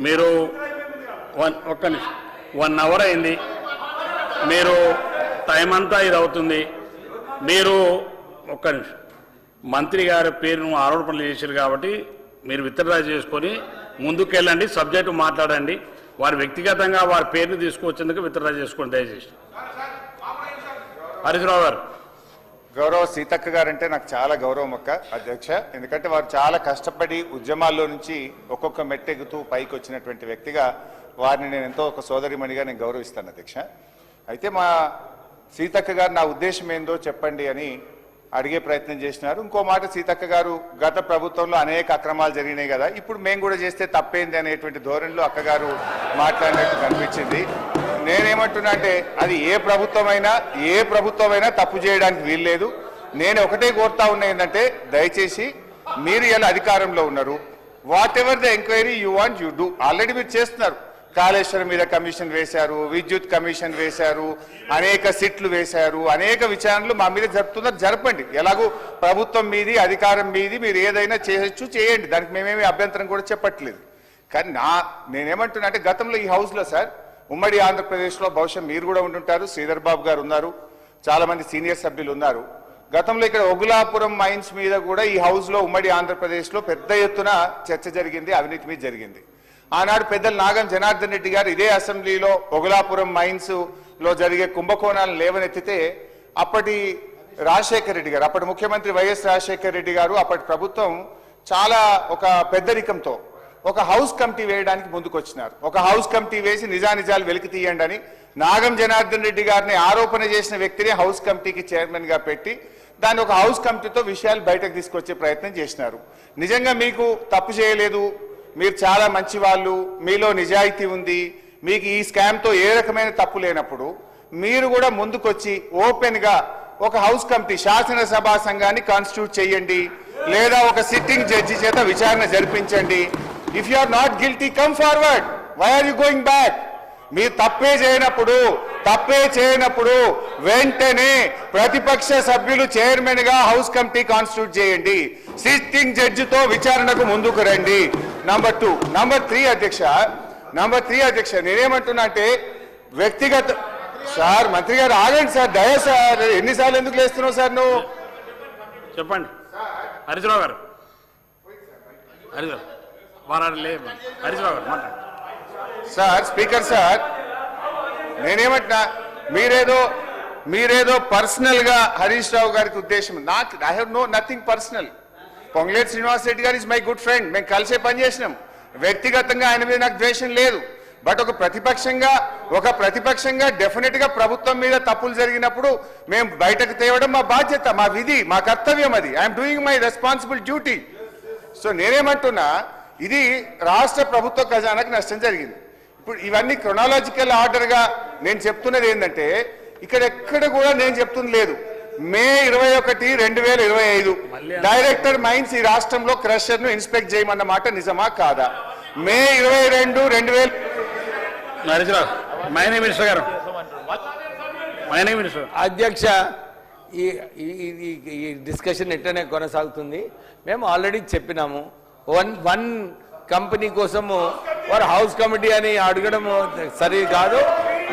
మీరు ఒక్క నిమిషం 1 అవర్ అయింది. మీరు టైం అంతా ఇది అవుతుంది. మీరు ఒక్క నిమిషం మంత్రి గారి పేరును ఆరోపణలు చేశారు కాబట్టి మీరు విత్డ్రా చేసుకొని ముందుకెళ్ళండి, సబ్జెక్టు మాట్లాడండి. వారు వ్యక్తిగతంగా వారి పేరును తీసుకువచ్చేందుకు విత్డ్రా చేసుకోండి దయచేసి. హరీశ్రావు గారు. గౌరవ సీతక్క గారు అంటే నాకు చాలా గౌరవం అధ్యక్ష. ఎందుకంటే వారు చాలా కష్టపడి ఉద్యమాల్లో నుంచి ఒక్కొక్క మెట్టెగుతూ పైకి వచ్చినటువంటి వ్యక్తిగా వారిని నేను ఎంతో ఒక సోదరిమణిగా నేను గౌరవిస్తాను అధ్యక్ష. అయితే మా సీతక్క గారు నా ఉద్దేశం ఏందో చెప్పండి అని అడిగే ప్రయత్నం చేసినారు. ఇంకో మాట, సీతక్క గారు గత ప్రభుత్వంలో అనేక అక్రమాలు జరిగినాయి కదా, ఇప్పుడు మేము కూడా చేస్తే తప్పేంది అనేటువంటి ధోరణిలో అక్కగారు మాట్లాడినట్టు కనిపించింది. నేనేమంటున్నా అంటే అది ఏ ప్రభుత్వమైనా తప్పు చేయడానికి వీల్లేదు. నేను ఒకటే కోరుతా ఉన్నా ఏంటంటే దయచేసి మీరు ఇలా అధికారంలో ఉన్నారు, what ever the enquiry you want you do. Already మీరు చేస్తున్నారు. కాళేశ్వరం మీద కమిషన్ వేశారు, విద్యుత్ కమిషన్ వేశారు, అనేక సిట్లు వేశారు, అనేక విచారణలు మా మీద జరుపుతున్నారు. జరపండి. ఎలాగూ ప్రభుత్వం మీది, అధికారం మీది, మీరు ఏదైనా చేయొచ్చు చేయండి, దానికి మేమేమి అభ్యంతరం కూడా చెప్పట్లేదు. కానీ నేనేమంటున్నా అంటే గతంలో ఈ హౌస్లో సార్ ఉమ్మడి ఆంధ్రప్రదేశ్లో బహుశా మీరు కూడా ఉంటుంటారు, శ్రీధర్ బాబు గారు ఉన్నారు, చాలా మంది సీనియర్ సభ్యులు ఉన్నారు. గతంలో ఇక్కడ ఒగులాపురం మైన్స్ మీద కూడా ఈ హౌస్లో ఉమ్మడి ఆంధ్రప్రదేశ్లో పెద్ద ఎత్తున చర్చ జరిగింది, అవినీతి మీద జరిగింది. ఆనాడు పెద్దలు నాగం జనార్దన్ రెడ్డి గారు ఇదే అసెంబ్లీలో ఒగులాపురం మైన్స్ లో జరిగే కుంభకోణాలను లేవనెత్తితే అప్పటి రాజశేఖర్ రెడ్డి గారు, అప్పటి ముఖ్యమంత్రి వైఎస్ రాజశేఖర్ రెడ్డి గారు, అప్పటి ప్రభుత్వం చాలా ఒక పెద్దరికంతో ఒక హౌస్ కమిటీ వేయడానికి ముందుకొచ్చినారు. ఒక హౌస్ కమిటీ వేసి నిజానిజాలు వెలికి తీయండి అని నాగం జనార్దన్ రెడ్డి గారిని ఆరోపణ చేసిన వ్యక్తిని హౌస్ కమిటీకి చైర్మన్ గా పెట్టి దాన్ని ఒక హౌస్ కమిటీతో విషయాలు బయటకు తీసుకొచ్చే ప్రయత్నం చేసినారు. నిజంగా మీకు తప్పు చేయలేదు, మీరు చాలా మంచి వాళ్ళు, మీలో నిజాయితీ ఉంది, మీకు ఈ స్కామ్తో ఏ రకమైన తప్పు లేనప్పుడు మీరు కూడా ముందుకొచ్చి ఓపెన్ గా ఒక హౌస్ కమిటీ శాసనసభా సంఘాన్ని కాన్స్టిట్యూట్ చేయండి, లేదా ఒక సిట్టింగ్ జడ్జి చేత విచారణ జరిపించండి. If you are not guilty come forward, why are you going back? మీరు తప్పే చేయనప్పుడు వెంటనే ప్రతిపక్ష సభ్యులు చైర్మన్ గా హౌస్ కమిటీ కాన్స్టిట్యూట్ చేయండి, సిట్టింగ్ జడ్జితో విచారణకు ముందుకు రండి. నంబర్ 2. నంబర్ 3 అధ్యక్ష నేనేమంటున్నా అంటే వ్యక్తిగత సార్, మంత్రి గారు ఆగండి సార్, దయ సార్, ఎన్నిసార్లు ఎందుకు లేస్తున్నావు సార్ నువ్వు? చెప్పండి హరీశ్రావు గారు. హరీశ్రావు గారు మాట్లాడు సార్. స్పీకర్ సార్, నేనేమంటున్నా మీరేదో పర్సనల్ గా హరీష్ రావు గారికి ఉద్దేశం, నాకు I have nothing personal. Ponguleti Srinivas Reddy గారు ఇస్ మై గుడ్ ఫ్రెండ్, మేము కలిసే పనిచేసినాం. వ్యక్తిగతంగా ఆయన మీద నాకు ద్వేషం లేదు. బట్ ఒక ప్రతిపక్షంగా డెఫినెట్ గా ప్రభుత్వం మీద తప్పులు జరిగినప్పుడు మేము బయటకు తేవడం మా బాధ్యత, మా విధి, మా కర్తవ్యం. అది I'm doing my responsible duty. So నేనేమంటున్నా, ఇది రాష్ట్ర ప్రభుత్వ ఖజానాకు నష్టం జరిగింది. ఇప్పుడు ఇవన్నీ క్రొనాలజికల్ ఆర్డర్ గా నేను చెప్తున్నది ఏంటంటే ఎక్కడ కూడా నేను చెప్తున్నది లేదు. మే 21, 2025 డైరెక్టర్ మైన్స్ ఈ రాష్ట్రంలో క్రషర్ ను ఇన్స్పెక్ట్ చేయమన్న మాట నిజమా కాదా? మే 22, 2000 అధ్యక్ష, ఈ డిస్కషన్ ఎట్లనే కొనసాగుతుంది. మేము ఆల్రెడీ చెప్పినాము, వన్ కంపెనీ కోసము వారు హౌస్ కమిటీ అని అడగడము సరి కాదు.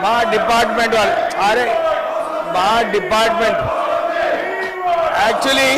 మా డిపార్ట్మెంట్ వాళ్ళు యాక్చువల్లీ